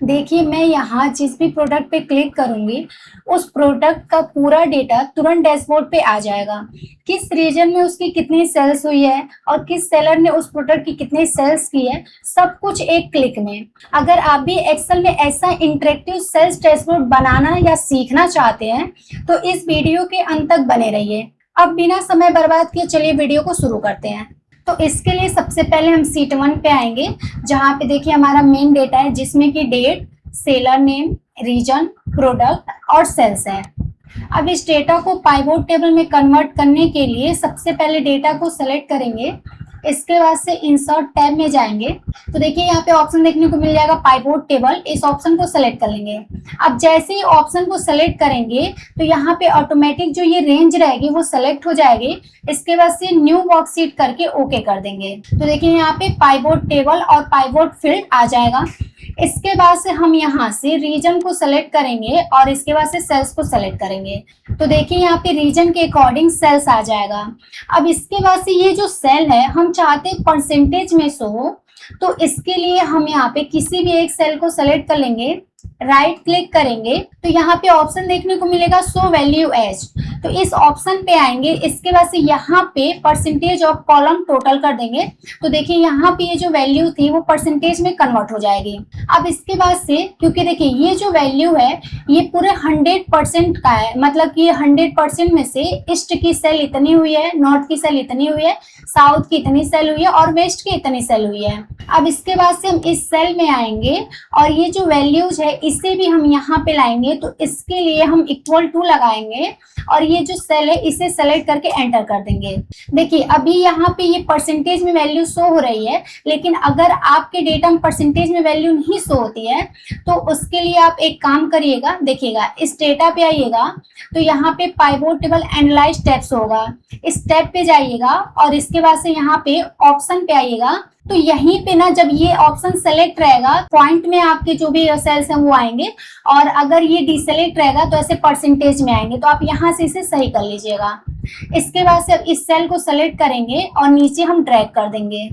देखिए, मैं यहाँ जिस भी प्रोडक्ट पे क्लिक करूँगी, उस प्रोडक्ट का पूरा डेटा तुरंत डैशबोर्ड पे आ जाएगा। किस रीजन में उसकी कितनी सेल्स हुई है और किस सेलर ने उस प्रोडक्ट की कितनी सेल्स की है, सब कुछ एक क्लिक में। अगर आप भी एक्सेल में ऐसा इंटरेक्टिव सेल्स डैशबोर्ड बनाना या सीखना चाहते हैं, तो इस वीडियो के अंत तक बने रहिए। अब बिना समय बर्बाद किए चलिए वीडियो को शुरू करते हैं। तो इसके लिए सबसे पहले हम सीट 1 पे आएंगे, जहाँ पे देखिए हमारा मेन डेटा है, जिसमें कि date, seller name, region, product और सेल्स है। अब इस डेटा को पाइवोट टेबल में कन्वर्ट करने के लिए सबसे पहले डेटा को सेलेक्ट करेंगे। इसके बाद से इंसर्ट टैब में जाएंगे, तो देखिए यहाँ पे ऑप्शन देखने को मिल जाएगा पाइवोट टेबल। इस ऑप्शन को सेलेक्ट कर लेंगे। अब जैसे ही ऑप्शन को सेलेक्ट करेंगे तो यहाँ पे ऑटोमेटिक जो ये रेंज रहेगी वो सेलेक्ट हो जाएगी। इसके बाद से न्यू वर्कशीट करके ओके कर देंगे, तो देखिए यहाँ पे पाइवोट टेबल और पाइवोट फील्ड आ जाएगा। इसके बाद से हम यहाँ से रीजन को सेलेक्ट करेंगे और इसके बाद से सेल्स को सेलेक्ट करेंगे, तो देखिए यहाँ पे रीजन के अकॉर्डिंग सेल्स आ जाएगा। अब इसके बाद से ये जो सेल है हम चाहते हैं परसेंटेज में शो हो, तो इसके लिए हम यहाँ पे किसी भी एक सेल को सेलेक्ट कर लेंगे, राइट क्लिक करेंगे, तो यहाँ पे ऑप्शन देखने को मिलेगा शो वैल्यू एज, तो इस ऑप्शन पे आएंगे। इसके बाद से यहाँ पे परसेंटेज ऑफ कॉलम टोटल कर देंगे, तो देखिए यहाँ पे ये जो वैल्यू थी वो परसेंटेज में कन्वर्ट हो जाएगी। अब इसके बाद से क्योंकि देखिए ये जो वैल्यू है ये पूरे 100% का है, मतलब कि 100% में से ईस्ट की सेल इतनी हुई है, नॉर्थ की सेल इतनी हुई है, साउथ की इतनी सेल हुई है और वेस्ट की इतनी सेल हुई है। अब इसके बाद से हम इस सेल में आएंगे और ये जो वैल्यूज है इसे भी हम यहाँ पे लाएंगे, तो इसके लिए हम इक्वल टू लगाएंगे और ये जो सेल है इसे सेलेक्ट करके एंटर कर देंगे। देखिए अभी यहाँ पे ये परसेंटेज में वैल्यू शो हो रही है, लेकिन अगर आपके डेटा में परसेंटेज में वैल्यू नहीं शो होती है तो उसके लिए आप एक काम करिएगा। देखिएगा इस डेटा पे आइएगा, तो यहाँ पे पाइवोट टेबल एनालाइज टैब्स होगा, इस टैब पे जाइएगा और इसके बाद से यहाँ पे ऑप्शन पे आइएगा। तो यहीं पे ना जब ये ऑप्शन सेलेक्ट रहेगा, पॉइंट में आपके जो भी सेल्स हैं वो आएंगे, और अगर ये डिसेलेक्ट रहेगा तो ऐसे परसेंटेज में आएंगे, तो आप यहाँ से इसे सही कर लीजिएगा। इसके बाद से अब इस सेल को सेलेक्ट करेंगे और नीचे हम ड्रैग कर देंगे,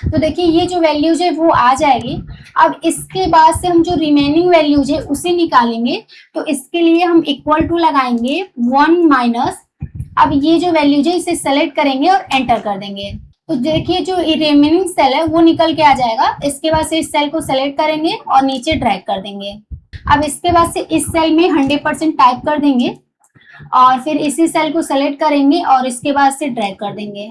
तो देखिए ये जो वैल्यूज है वो आ जाएगी। अब इसके बाद से हम जो रिमेनिंग वैल्यूज है उसे निकालेंगे, तो इसके लिए हम इक्वल टू लगाएंगे 1 माइनस, अब ये जो वैल्यूज है इसे सेलेक्ट करेंगे और एंटर कर देंगे, तो देखिए जो रिमेनिंग सेल है वो निकल के आ जाएगा। इसके बाद से इस सेल को सेलेक्ट करेंगे और नीचे ड्रैग कर देंगे। अब इसके बाद से इस सेल में 100% टाइप कर देंगे और फिर इसी सेल को सेलेक्ट करेंगे और इसके बाद से ड्रैग कर देंगे।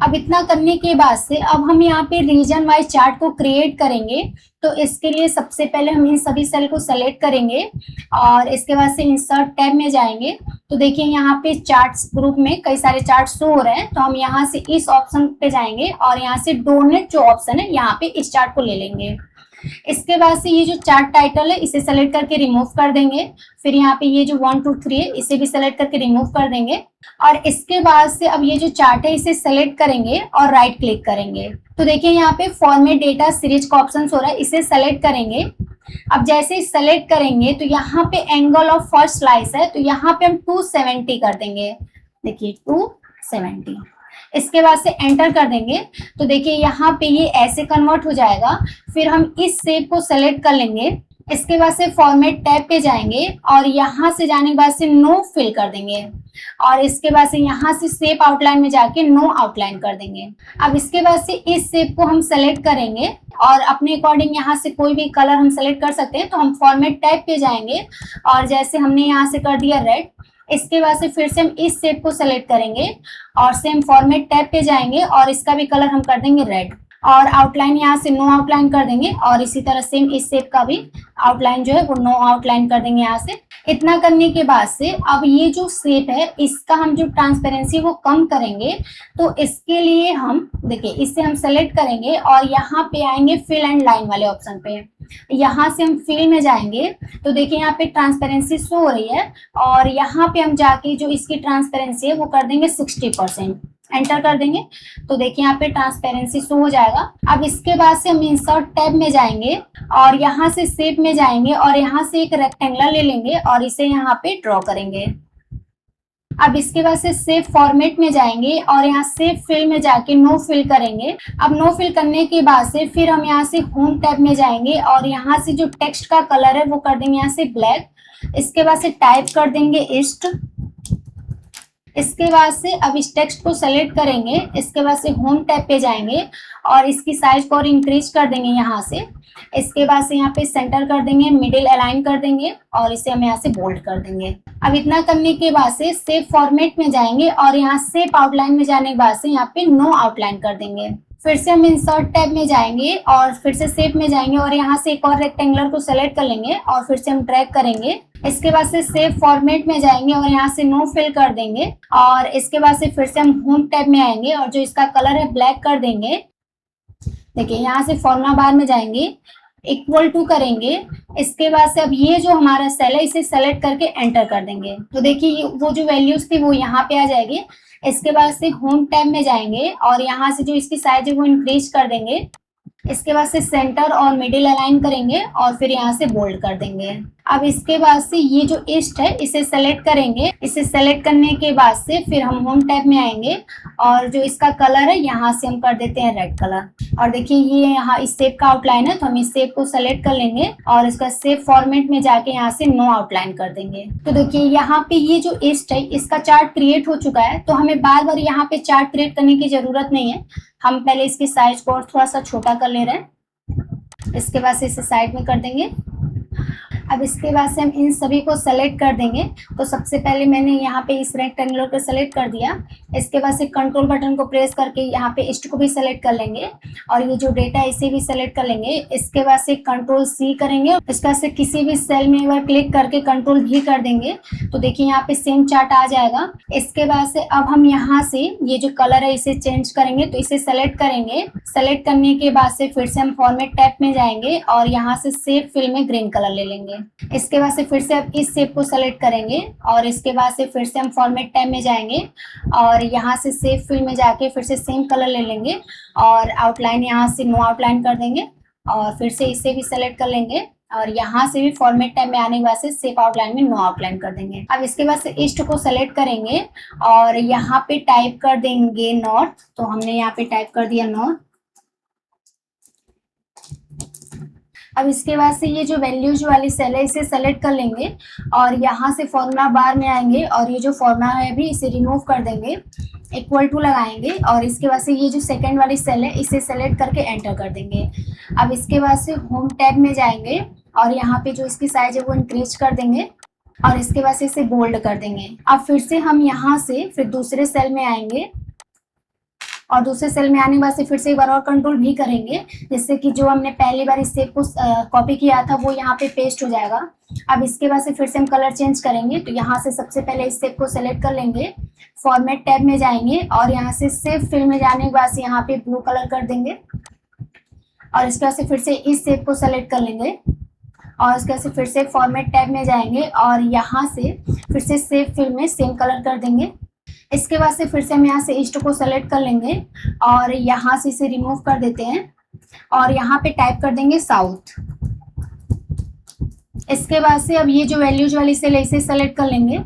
अब इतना करने के बाद से अब हम यहाँ पे रीजन वाइज चार्ट को क्रिएट करेंगे, तो इसके लिए सबसे पहले हम इन सभी सेल को सेलेक्ट करेंगे और इसके बाद से इंसर्ट टैब में जाएंगे, तो देखिए यहाँ पे चार्ट्स ग्रुप में कई सारे चार्ट शो हो रहे हैं, तो हम यहाँ से इस ऑप्शन पे जाएंगे और यहाँ से डोनेट जो ऑप्शन है यहाँ पे इस चार्ट को ले लेंगे। इसके बाद से ये जो चार्ट टाइटल है इसे सेलेक्ट करके रिमूव कर देंगे, फिर यहाँ पे ये जो 1 2 3 है इसे भी सेलेक्ट करके रिमूव कर देंगे और इसके बाद से अब ये जो चार्ट है इसे सेलेक्ट करेंगे और राइट क्लिक करेंगे, तो देखिए यहाँ पे फॉर्मेट डेटा सीरीज का ऑप्शन हो रहा है, इसे सेलेक्ट करेंगे। अब जैसे ही सेलेक्ट करेंगे तो यहाँ पे एंगल ऑफ फर्स्ट स्लाइस है, तो यहाँ पे हम 270 कर देंगे, देखिए 270। इसके बाद से एंटर कर देंगे, तो देखिए यहाँ पे ये ऐसे कन्वर्ट हो जाएगा। फिर हम इस शेप को सेलेक्ट कर लेंगे, इसके बाद से फॉर्मेट टैब पे जाएंगे और यहाँ से जाने के बाद से नो फिल कर देंगे और इसके बाद से यहाँ से शेप आउटलाइन में जाके नो आउटलाइन कर देंगे। अब इसके बाद से इस शेप को हम सेलेक्ट करेंगे और अपने अकॉर्डिंग यहाँ से कोई भी कलर हम सेलेक्ट कर सकते हैं, तो हम फॉर्मेट टैब पे जाएंगे और जैसे हमने यहाँ से कर दिया रेड, इसके बाद से फिर से हम इस शेप को सेलेक्ट करेंगे और सेम फॉर्मेट टैब पे जाएंगे और इसका भी कलर हम कर देंगे रेड और आउटलाइन यहाँ से नो आउटलाइन कर देंगे और इसी तरह सेम इस शेप का भी आउटलाइन जो है वो नो आउटलाइन कर देंगे यहाँ से। इतना करने के बाद से अब ये जो शेप है इसका हम जो ट्रांसपेरेंसी वो कम करेंगे, तो इसके लिए हम देखिए इसे हम सेलेक्ट करेंगे और यहाँ पे आएंगे फिल एंड लाइन वाले ऑप्शन पे, यहाँ से हम फिल में जाएंगे, तो देखिए यहाँ पे ट्रांसपेरेंसी शो हो रही है और यहाँ पे हम जाके जो इसकी ट्रांसपेरेंसी है वो कर देंगे 60%, एंटर कर देंगे, तो देखिए यहाँ पे ट्रांसपेरेंसी शो हो जाएगा। अब इसके बाद से हम इंसर्ट टैब में जाएंगे और यहाँ से शेप में जाएंगे और यहाँ से एक रेक्टेंगुलर ले लेंगे और इसे यहाँ पे ड्रॉ करेंगे। अब इसके बाद से सेव फॉर्मेट में जाएंगे और यहाँ सेव फिल में जाके नो फिल करेंगे। अब नो फिल करने के बाद से फिर हम यहाँ से होम टैब में जाएंगे और यहाँ से जो टेक्स्ट का कलर है वो कर देंगे यहाँ से ब्लैक। इसके बाद से टाइप कर देंगे ईस्ट। इसके बाद से अब इस टेक्स्ट को सेलेक्ट करेंगे। इसके बाद से होम टैब पे जाएंगे और इसकी साइज को और इंक्रीज कर देंगे यहाँ से। इसके बाद से यहाँ पे सेंटर कर देंगे, मिडिल अलाइन कर देंगे और इसे हम यहाँ से बोल्ड कर देंगे। अब इतना करने के बाद से सेव फॉर्मेट में जाएंगे और यहाँ सेव आउटलाइन में जाने के बाद से यहाँ पे नो आउटलाइन कर देंगे। फिर से हम इंसर्ट टैब में जाएंगे और फिर से सेव में जाएंगे और यहाँ से एक और रेक्टेंगुलर को सेलेक्ट कर लेंगे और फिर से हम ड्रैग करेंगे। इसके बाद से सेव फॉर्मेट में जाएंगे और यहाँ से नो फिल कर देंगे और इसके बाद से फिर से हम होम टैब में आएंगे और जो इसका कलर है ब्लैक कर देंगे। देखिए यहाँ से फॉर्मूला बार में जाएंगे, इक्वल टू करेंगे। इसके बाद से अब ये जो हमारा सेल है इसे सेलेक्ट करके एंटर कर देंगे। तो देखिए वो जो वैल्यूज थी वो यहाँ पे आ जाएगी। इसके बाद से होम टैब में जाएंगे और यहाँ से जो इसकी साइज है वो इंक्रीज कर देंगे। इसके बाद से सेंटर और मिडिल अलाइन करेंगे और फिर यहाँ से बोल्ड कर देंगे। अब इसके बाद से ये जो ईस्ट है इसे सेलेक्ट करेंगे। इसे सेलेक्ट करने के बाद से फिर हम होम टैब में आएंगे और जो इसका कलर है यहाँ से हम कर देते हैं रेड कलर। और देखिए ये यहाँ इस शेप का आउटलाइन है तो हम इस शेप को सेलेक्ट कर लेंगे और इसका शेप फॉर्मेट में जाके यहाँ से नो आउटलाइन कर देंगे। तो देखिए यहाँ पे ये जो ईस्ट है इसका चार्ट क्रिएट हो चुका है। तो हमें बार बार यहाँ पे चार्ट क्रिएट करने की जरूरत नहीं है। हम पहले इसकी साइज को और थोड़ा सा छोटा कर ले रहे हैं। इसके बाद से इसे साइड में कर देंगे। अब इसके बाद से हम इन सभी को सेलेक्ट कर देंगे। तो सबसे पहले मैंने यहाँ पे इस रेक्टेंगुलर को सेलेक्ट कर दिया। इसके बाद से कंट्रोल बटन को प्रेस करके यहाँ पे ईस्ट को भी सेलेक्ट कर लेंगे और ये जो डेटा है इसे भी सेलेक्ट कर लेंगे। इसके बाद से कंट्रोल सी करेंगे। इसके बाद से किसी भी सेल में एक बार क्लिक करके कंट्रोल भी कर देंगे तो देखिए यहाँ पे सेम चार्ट आ जाएगा। इसके बाद से अब हम यहाँ से ये जो कलर है इसे चेंज करेंगे तो इसे सेलेक्ट करेंगे। सेलेक्ट करने के बाद से फिर से हम फॉर्मेट टैब में जाएंगे और यहाँ से सेव फिल में ग्रीन कलर ले लेंगे। इसके बाद से फिर से अब इस शेप को सेलेक्ट करेंगे और इसके बाद से फिर से हम फॉर्मेट टैब में जाएंगे और यहाँ से सेव फिल में जाके फिर से सेम कलर ले लेंगे और आउटलाइन यहाँ से नो आउटलाइन कर देंगे और फिर से इसे भी सेलेक्ट कर लेंगे और यहाँ से भी फॉर्मेट टैब में आने के बाद से सेव आउटलाइन में नो आउटलाइन कर देंगे। अब इसके बाद से ईस्ट को सेलेक्ट करेंगे और यहाँ पे टाइप कर देंगे नॉर्थ। तो हमने यहाँ पे टाइप कर दिया नॉर्थ। अब इसके बाद से ये जो वैल्यूज वाली सेल है इसे सेलेक्ट कर लेंगे और यहाँ से फॉर्मूला बार में आएंगे और ये जो फॉर्मूला है अभी इसे रिमूव कर देंगे, इक्वल टू लगाएंगे और इसके बाद से ये जो सेकंड वाली सेल है इसे सेलेक्ट करके एंटर कर देंगे। अब इसके बाद से होम टैब में जाएंगे और यहाँ पे जो इसकी साइज है वो इंक्रीज कर देंगे और इसके बाद से इसे बोल्ड कर देंगे। अब फिर से हम यहाँ से फिर दूसरे सेल में आएंगे और दूसरे सेल में आने के बाद से फिर से एक बार और कंट्रोल भी करेंगे जिससे कि जो हमने पहली बार इस शेप को कॉपी किया था वो यहाँ पे पेस्ट हो जाएगा। अब इसके बाद से फिर से हम कलर चेंज करेंगे तो यहाँ से सबसे पहले इस शेप को सेलेक्ट कर लेंगे, फॉर्मेट टैब में जाएंगे और यहाँ से सेव फिल में जाने के बाद से यहाँ पे ब्लू कलर कर देंगे और इसके बाद से फिर से इस शेप को सेलेक्ट कर लेंगे और इसके बाद से फिर से फॉर्मेट टैब में जाएंगे और यहाँ से फिर से सेव फिल में सेम कलर कर देंगे। इसके बाद से फिर से हम यहाँ से ईस्ट को सेलेक्ट कर लेंगे और यहाँ से इसे रिमूव कर देते हैं और यहाँ पे टाइप कर देंगे साउथ। इसके बाद से अब ये जो वैल्यूज वाली सेल है इसे सेलेक्ट कर लेंगे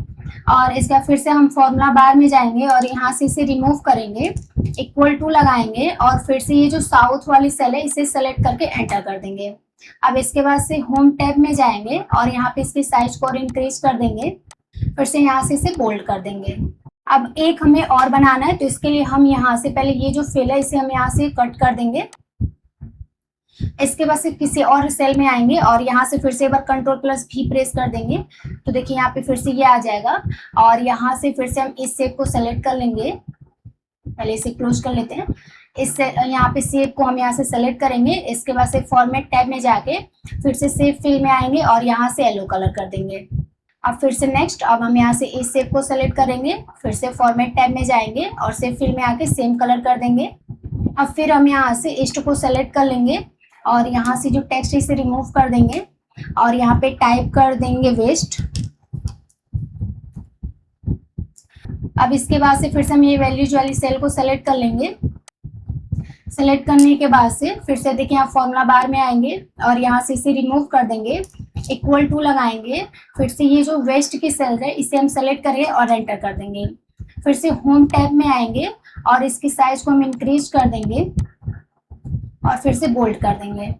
और इसका फिर से हम फॉर्मूला बार में जाएंगे और यहाँ से इसे रिमूव करेंगे, इक्वल टू लगाएंगे और फिर से ये जो साउथ वाली सेल है इसे सेलेक्ट करके एंटर कर देंगे। अब इसके बाद से होम टैब में जाएंगे और यहाँ पे इसकी साइज को और इंक्रीज कर देंगे, फिर से यहाँ से इसे बोल्ड कर देंगे। अब एक हमें और बनाना है तो इसके लिए हम यहाँ से पहले ये जो फिल है इसे हम यहाँ से कट कर देंगे। इसके बाद से किसी और सेल में आएंगे और यहाँ से फिर से एक बार कंट्रोल प्लस भी प्रेस कर देंगे तो देखिए यहाँ पे फिर से ये आ जाएगा और यहाँ से फिर से हम इस शेप को सेलेक्ट कर लेंगे। पहले इसे क्लोज कर लेते हैं। इससे यहाँ पे शेप को हम यहाँ से सेलेक्ट करेंगे। इसके बाद से फॉर्मेट टैब में जाके फिर से शेप फिल में आएंगे और यहाँ से येलो कलर कर देंगे। अब फिर से नेक्स्ट, अब हम यहाँ से इस शेप को सेलेक्ट करेंगे, फिर से फॉर्मेट टैब में जाएंगे और शेप फिल में आके सेम कलर कर देंगे। अब फिर हम यहाँ से ईस्ट को सेलेक्ट कर लेंगे और यहाँ से जो टेक्स्ट इसे रिमूव कर देंगे और यहाँ पे टाइप कर देंगे वेस्ट। अब इसके बाद से फिर से हम ये वैल्यूज वाली सेल को सेलेक्ट कर लेंगे। सेलेक्ट करने के बाद से फिर से देखिए यहाँ फॉर्मूला बार में आएंगे और यहाँ से इसे रिमूव कर देंगे, इक्वल टू लगाएंगे, फिर से ये जो वेस्ट की सेल है इसे हम सेलेक्ट करेंगे और एंटर कर देंगे। फिर से होम टैब में आएंगे और इसकी साइज को हम इंक्रीज कर देंगे और फिर से बोल्ड कर देंगे।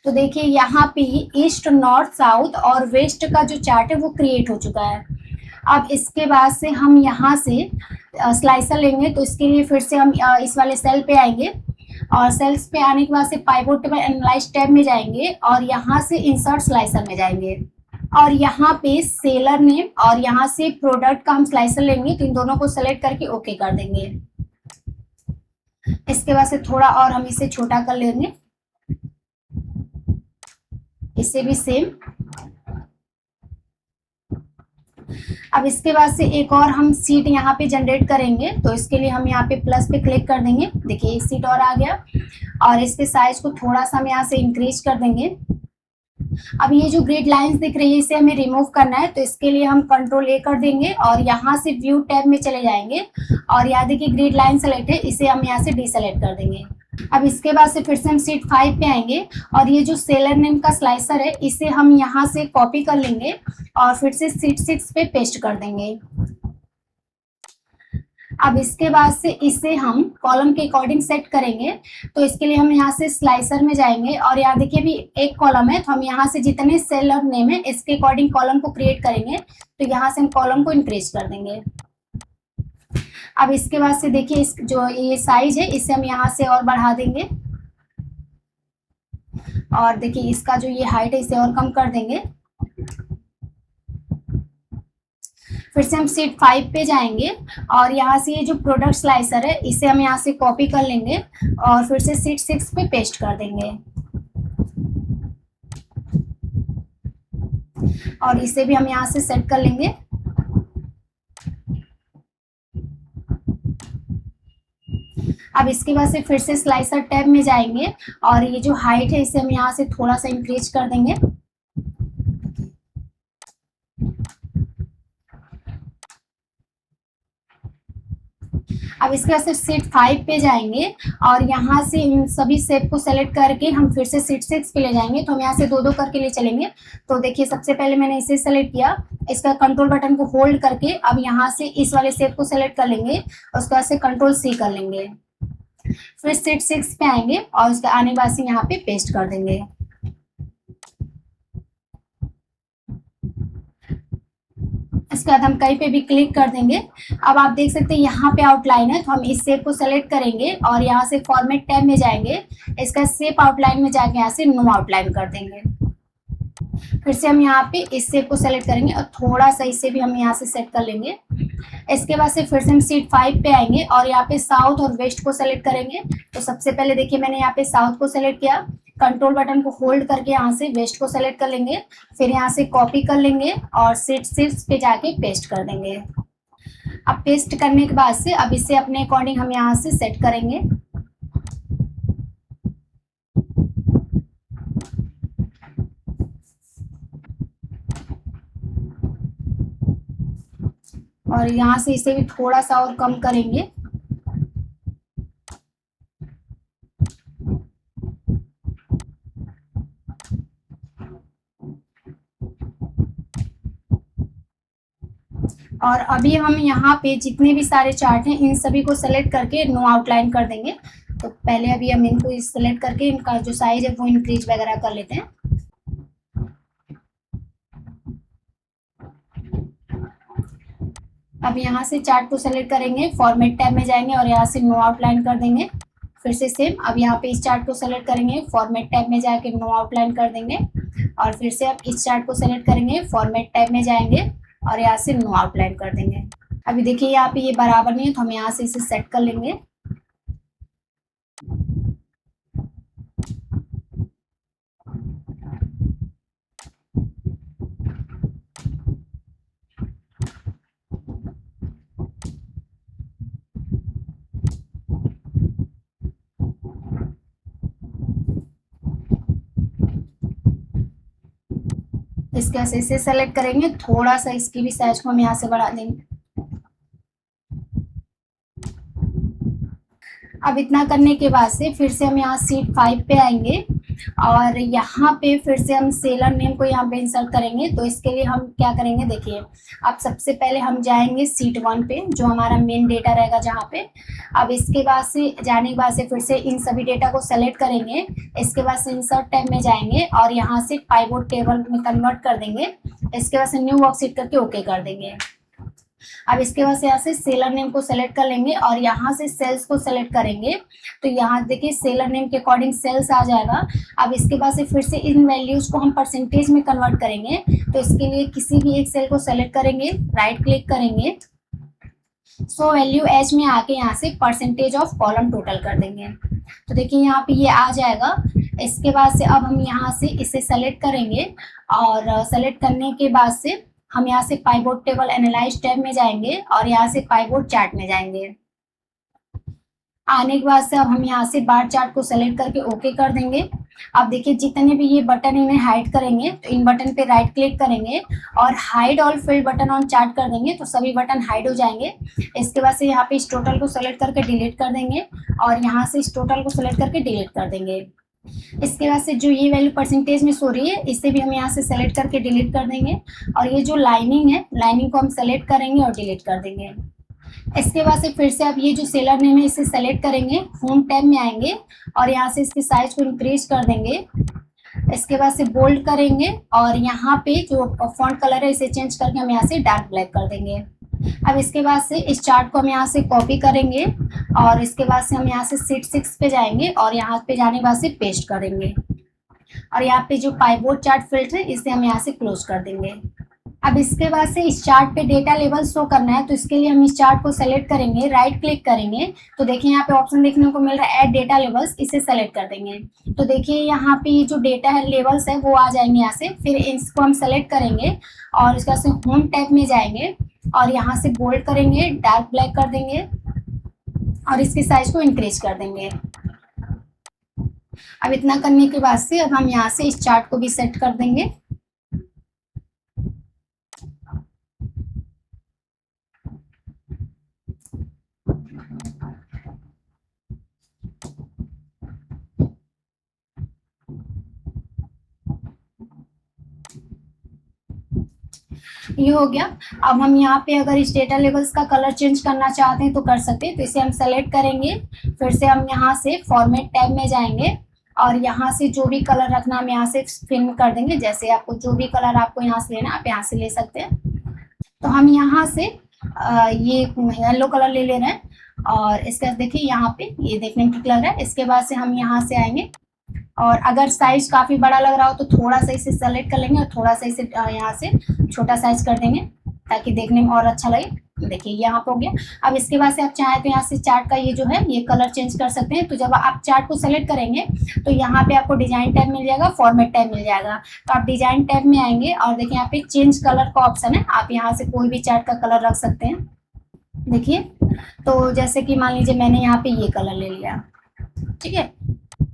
तो देखिए यहाँ पे ईस्ट, नॉर्थ, साउथ और वेस्ट का जो चार्ट है वो क्रिएट हो चुका है। अब इसके बाद से हम यहाँ से स्लाइसर लेंगे, तो इसके लिए फिर से हम इस वाले सेल पे आएंगे और सेल्स पे आने के बाद से पाइवोट टेबल एनालाइज टैब में जाएंगे और यहाँ से इंसर्ट स्लाइसर में जाएंगे और यहाँ पे सेलर नेम और यहाँ से प्रोडक्ट का हम स्लाइसर लेंगे, तो इन दोनों को सेलेक्ट करके ओके कर देंगे। इसके बाद से थोड़ा और हम इसे छोटा कर लेंगे, इसे भी सेम। अब इसके बाद से एक और हम सीट यहाँ पे जनरेट करेंगे, तो इसके लिए हम यहाँ पे प्लस पे क्लिक कर देंगे। देखिए एक सीट और आ गया और इसके साइज को थोड़ा सा हम यहाँ से इंक्रीज कर देंगे। अब ये जो ग्रिड लाइंस दिख रही है इसे हमें रिमूव करना है, तो इसके लिए हम कंट्रोल ए कर देंगे और यहाँ से व्यू टैब में चले जाएंगे और यहाँ देखिए ग्रिड लाइन सेलेक्ट है, इसे हम यहाँ से डीसेलेक्ट कर देंगे। अब इसके बाद से फिर से हम सीट 5 पे आएंगे और ये जो सेलर नेम का स्लाइसर है इसे हम यहाँ से कॉपी कर लेंगे और फिर से सीट 6 पे पेस्ट कर देंगे। अब इसके बाद से इसे हम कॉलम के अकॉर्डिंग सेट करेंगे, तो इसके लिए हम यहाँ से स्लाइसर में जाएंगे और यहाँ देखिए भी एक कॉलम है, तो हम यहाँ से जितने सेलर नेम है इसके अकॉर्डिंग कॉलम को क्रिएट करेंगे, तो यहाँ से हम कॉलम को इंक्रीज कर देंगे। अब इसके बाद से देखिए इस जो ये साइज है इसे हम यहाँ से और बढ़ा देंगे और देखिए इसका जो ये हाइट है इसे और कम कर देंगे। फिर से हम सीट 5 पे जाएंगे और यहाँ से ये जो प्रोडक्ट स्लाइसर है इसे हम यहाँ से कॉपी कर लेंगे और फिर से सीट 6 पे पेस्ट कर देंगे और इसे भी हम यहाँ से सेट कर लेंगे। अब इसके बाद से फिर से स्लाइसर टैब में जाएंगे और ये जो हाइट है इसे हम यहाँ से थोड़ा सा इंक्रीज कर देंगे। अब इसके बाद से सीट 5 पे जाएंगे और यहाँ से इन सभी शेप को सेलेक्ट करके हम फिर से सीट 6 पे ले जाएंगे, तो हम यहाँ से दो दो करके ले चलेंगे। तो देखिए सबसे पहले मैंने इसे सेलेक्ट किया, इसका कंट्रोल बटन को होल्ड करके अब यहाँ से इस वाले शेप को सेलेक्ट कर लेंगे और उसके बाद से कंट्रोल C कर लेंगे। फिर सीट 6 पे आएंगे और उसके आने बाद से यहाँ पे पेस्ट कर देंगे। इसके बाद हम कहीं पे भी क्लिक कर देंगे। अब आप देख सकते हैं यहाँ पे आउटलाइन है, तो हम इस शेप को सेलेक्ट करेंगे और यहाँ से फॉर्मेट टैब में जाएंगे, इसका शेप आउटलाइन में जाके यहाँ से नो आउटलाइन कर देंगे। फिर से हम यहाँ पे इस शेप को सेलेक्ट करेंगे और थोड़ा सा इसे भी हम यहाँ से सेट कर लेंगे। इसके बाद से फिर से हम सीट 5 पे आएंगे और यहाँ पे साउथ और वेस्ट को सेलेक्ट करेंगे। तो सबसे पहले देखिए मैंने यहाँ पे साउथ को सेलेक्ट किया, कंट्रोल बटन को होल्ड करके यहाँ से वेस्ट को सेलेक्ट कर लेंगे, फिर यहाँ से कॉपी कर लेंगे और सीट 6 पे जाके पेस्ट कर देंगे। अब पेस्ट करने के बाद से अब इसे अपने अकॉर्डिंग हम यहाँ से सेट करेंगे। और यहाँ से इसे भी थोड़ा सा और कम करेंगे। और अभी हम यहाँ पे जितने भी सारे चार्ट हैं इन सभी को सेलेक्ट करके नो आउटलाइन कर देंगे। तो पहले अभी हम इनको सेलेक्ट करके इनका जो साइज है वो इंक्रीज वगैरह कर लेते हैं। अब यहाँ से चार्ट को सेलेक्ट करेंगे, फॉर्मेट टैब में जाएंगे और यहाँ से नो आउटलाइन कर देंगे। फिर से सेम अब यहाँ पे इस चार्ट को सेलेक्ट करेंगे, फॉर्मेट टैब में जाके नो आउटलाइन कर देंगे और फिर से अब इस चार्ट को सेलेक्ट करेंगे, फॉर्मेट टैब में जाएंगे और यहाँ से नो आउटलाइन कर देंगे। अभी देखिए यहाँ पे ये बराबर नहीं है, तो हम यहाँ से इसे सेट कर लेंगे। इसके बाद इसे सेलेक्ट करेंगे, थोड़ा सा इसकी भी साइज को हम यहाँ से बढ़ा देंगे। अब इतना करने के बाद से फिर से हम यहाँ सीट 5 पे आएंगे और यहाँ पे फिर से हम सेलर नेम को यहाँ पे इंसर्ट करेंगे। तो इसके लिए हम क्या करेंगे, देखिए अब सबसे पहले हम जाएंगे सीट 1 पे जो हमारा मेन डेटा रहेगा जहाँ पे। अब इसके बाद से जाने के बाद से फिर से इन सभी डेटा को सेलेक्ट करेंगे। इसके बाद से इंसर्ट टैब में जाएंगे और यहाँ से पाइवोट टेबल में कन्वर्ट कर देंगे। इसके बाद से न्यू वर्कशीट करके ओके कर देंगे। अब इसके बाद से यहाँ से सेलर नेम को सेलेक्ट कर लेंगे और यहाँ से सेल्स को सेलेक्ट करेंगे। तो यहाँ देखिए सेलर नेम के अकॉर्डिंग सेल्स आ जाएगा। अब इसके बाद से फिर से इन वैल्यूज को हम परसेंटेज में कन्वर्ट करेंगे। तो इसके लिए किसी भी एक सेल को सेलेक्ट करेंगे, राइट क्लिक करेंगे, सो वैल्यू एच में आके यहाँ से परसेंटेज ऑफ कॉलम टोटल कर देंगे। तो देखिए यहाँ पे ये आ जाएगा। इसके बाद से अब हम यहाँ से इसे सेलेक्ट करेंगे और सेलेक्ट करने के बाद से हम यहाँ से पाइवोट टेबल एनालाइज टैब में जाएंगे और यहाँ से पाइवोट चार्ट में जाएंगे। आने के बाद से अब हम यहाँ से बार चार्ट को सेलेक्ट करके ओके कर देंगे। अब देखिए जितने भी ये बटन इन्हें हाइड करेंगे तो इन बटन पे राइट क्लिक करेंगे और hide all field button on chart कर देंगे तो सभी बटन हाइड हो जाएंगे। इसके बाद से यहाँ पे इस टोटल को सेलेक्ट करके डिलीट कर देंगे और यहाँ से इस टोटल को सेलेक्ट करके डिलीट कर देंगे। इसके बाद से जो ये वैल्यू परसेंटेज में सो रही है इसे भी हम यहाँ से सेलेक्ट करके डिलीट कर देंगे और ये जो लाइनिंग है लाइनिंग को हम सेलेक्ट करेंगे और डिलीट कर देंगे। इसके बाद से फिर से अब ये जो सेलर नेम है इसे सेलेक्ट करेंगे, होम टैब में आएंगे और यहाँ से इसकी साइज को इंक्रीज कर देंगे। इसके बाद से बोल्ड करेंगे और यहाँ पे जो फॉन्ट कलर है इसे चेंज करके हम यहाँ से डार्क ब्लैक कर देंगे। अब इसके बाद से इस चार्ट को हम यहाँ से कॉपी करेंगे और इसके बाद से हम यहाँ से सीट 6 पे जाएंगे और यहाँ पे जाने के बाद से पेस्ट करेंगे और यहाँ पे जो पाइवोट चार्ट फील्ड है इसे हम यहाँ से क्लोज कर देंगे। अब इसके बाद से इस चार्ट पे डेटा लेवल शो करना है तो इसके लिए हम इस चार्ट को सेलेक्ट करेंगे, राइट क्लिक करेंगे। तो देखिए यहाँ पे ऑप्शन देखने को मिल रहा है ऐड डेटा लेवल्स, इसे सेलेक्ट कर देंगे। तो देखिए यहाँ पे ये जो डेटा है लेवल्स है वो आ जाएंगे यहाँ से। फिर इसको हम सेलेक्ट करेंगे और इसके बाद से होम टैब में जाएंगे और यहाँ से बोल्ड करेंगे, डार्क ब्लैक कर देंगे और इसकी साइज को इंक्रीज कर देंगे। अब इतना करने के बाद से अब हम यहाँ से इस चार्ट को भी सेट कर देंगे। ये हो गया। अब हम यहाँ पे अगर इस डेटा लेवल्स का कलर चेंज करना चाहते हैं तो कर सकते हैं। तो इसे हम सेलेक्ट करेंगे, फिर से हम यहाँ से फॉर्मेट टैब में जाएंगे और यहाँ से जो भी कलर रखना हम यहाँ से फिल कर देंगे। जैसे आपको जो भी कलर आपको यहाँ से लेना आप यहाँ से ले सकते हैं। तो हम यहाँ से ये येलो कलर ले रहे हैं और इसके बाद देखिए यहाँ पे ये देखने में ठीक लग रहा है। इसके बाद से हम यहाँ से आएंगे और अगर साइज काफी बड़ा लग रहा हो तो थोड़ा सा इसे सेलेक्ट कर लेंगे और थोड़ा सा इसे यहाँ से छोटा साइज कर देंगे ताकि देखने में और अच्छा लगे। देखिए यहाँ पे हो गया। अब इसके बाद से आप चाहें तो यहाँ से चार्ट का ये जो है ये कलर चेंज कर सकते हैं। तो जब आप चार्ट को सेलेक्ट करेंगे तो यहाँ पे आपको डिजाइन टैब मिल जाएगा, फॉर्मेट टैब मिल जाएगा। तो आप डिजाइन टैब में आएंगे और देखिए यहाँ पे चेंज कलर का ऑप्शन है, आप यहाँ से कोई भी चार्ट का कलर रख सकते हैं। देखिए तो जैसे कि मान लीजिए मैंने यहाँ पे ये कलर ले लिया, ठीक है।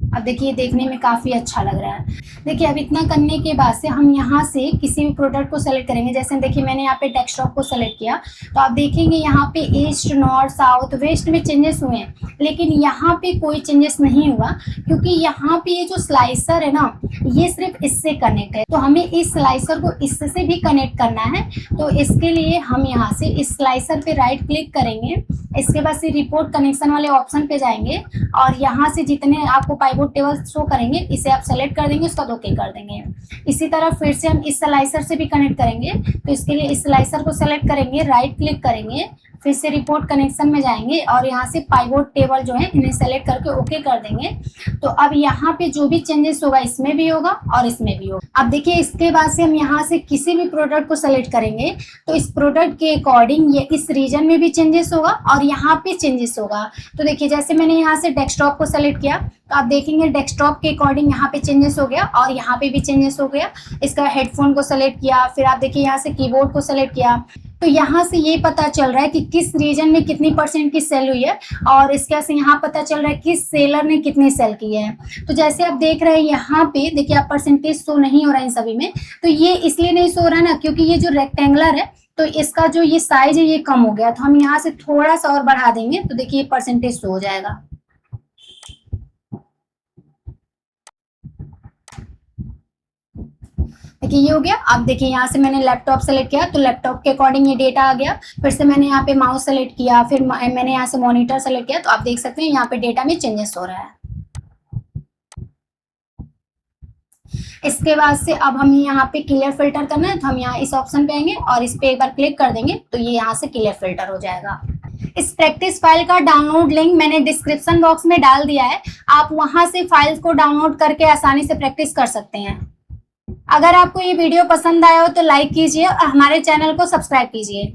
अब देखिए देखने में काफी अच्छा लग रहा है। देखिए अब इतना करने के बाद से हम यहाँ से किसी भी प्रोडक्ट को सेलेक्ट करेंगे। जैसे देखिए मैंने यहाँ पे डेस्कटॉप को सेलेक्ट किया तो आप देखेंगे यहाँ पे ईस्ट, नॉर्थ, साउथ, वेस्ट में चेंजेस हुए हैं, लेकिन यहाँ पे कोई चेंजेस नहीं हुआ क्योंकि यहाँ पे ये जो स्लाइसर है ना ये सिर्फ इससे कनेक्ट है। तो हमें इस स्लाइसर को इससे भी कनेक्ट करना है। तो इसके लिए हम यहाँ से इस स्लाइसर पे राइट क्लिक करेंगे। इसके बाद से रिपोर्ट कनेक्शन वाले ऑप्शन पे जाएंगे और यहाँ से जितने आपको पाइवोट टेबल शो करेंगे इसे आप सेलेक्ट कर देंगे, उसका ओके कर देंगे। इसी तरह फिर से हम इस स्लाइसर से भी कनेक्ट करेंगे। तो इसके लिए इस स्लाइसर को सेलेक्ट करेंगे, राइट क्लिक करेंगे, फिर से रिपोर्ट कनेक्शन में जाएंगे और यहाँ से पाइवोट टेबल जो है इन्हें सेलेक्ट करके ओके कर देंगे। तो अब यहाँ पे जो भी चेंजेस होगा इसमें भी होगा और इसमें भी होगा। अब देखिए इसके बाद से हम यहाँ से किसी भी प्रोडक्ट को सेलेक्ट करेंगे तो इस प्रोडक्ट के अकॉर्डिंग ये इस रीजन में भी चेंजेस होगा और यहाँ पे चेंजेस होगा। तो देखिए जैसे मैंने यहाँ से डेस्कटॉप को सेलेक्ट किया तो आप देखेंगे डेस्कटॉप के अकॉर्डिंग यहाँ पे चेंजेस हो गया और यहाँ पे भी चेंजेस हो गया। इसका हेडफोन को सेलेक्ट किया, फिर आप देखिए यहाँ से कीबोर्ड को सेलेक्ट किया। तो यहाँ से ये पता चल रहा है कि किस रीजन में कितनी % की सेल हुई है और इसके से यहाँ पता चल रहा है किस सेलर ने कितनी सेल की है। तो जैसे आप देख रहे हैं यहाँ पे देखिए आप परसेंटेज शो नहीं हो रहा है इन सभी में। तो ये इसलिए नहीं शो हो रहा है ना क्योंकि ये जो रेक्टेंगुलर है तो इसका जो ये साइज है ये कम हो गया। तो हम यहाँ से थोड़ा सा और बढ़ा देंगे तो देखिए परसेंटेज शो हो जाएगा। देखिए ये हो गया। अब देखिए यहाँ से मैंने लैपटॉप सेलेक्ट किया तो लैपटॉप के अकॉर्डिंग ये डेटा आ गया। फिर से मैंने यहाँ पे माउस सेलेक्ट किया, फिर मैंने यहाँ से मॉनिटर सेलेक्ट किया, तो आप देख सकते हैं यहाँ पे डेटा में चेंजेस हो रहा है। इसके बाद से अब हमें यहाँ पे क्लियर फिल्टर करना है, तो हम यहाँ इस ऑप्शन पे आएंगे और इस पे एक बार क्लिक कर देंगे तो ये यहाँ से क्लियर फिल्टर हो जाएगा। इस प्रैक्टिस फाइल का डाउनलोड लिंक मैंने डिस्क्रिप्शन बॉक्स में डाल दिया है, आप वहां से फाइल्स को डाउनलोड करके आसानी से प्रैक्टिस कर सकते हैं। अगर आपको ये वीडियो पसंद आया हो तो लाइक कीजिए और हमारे चैनल को सब्सक्राइब कीजिए।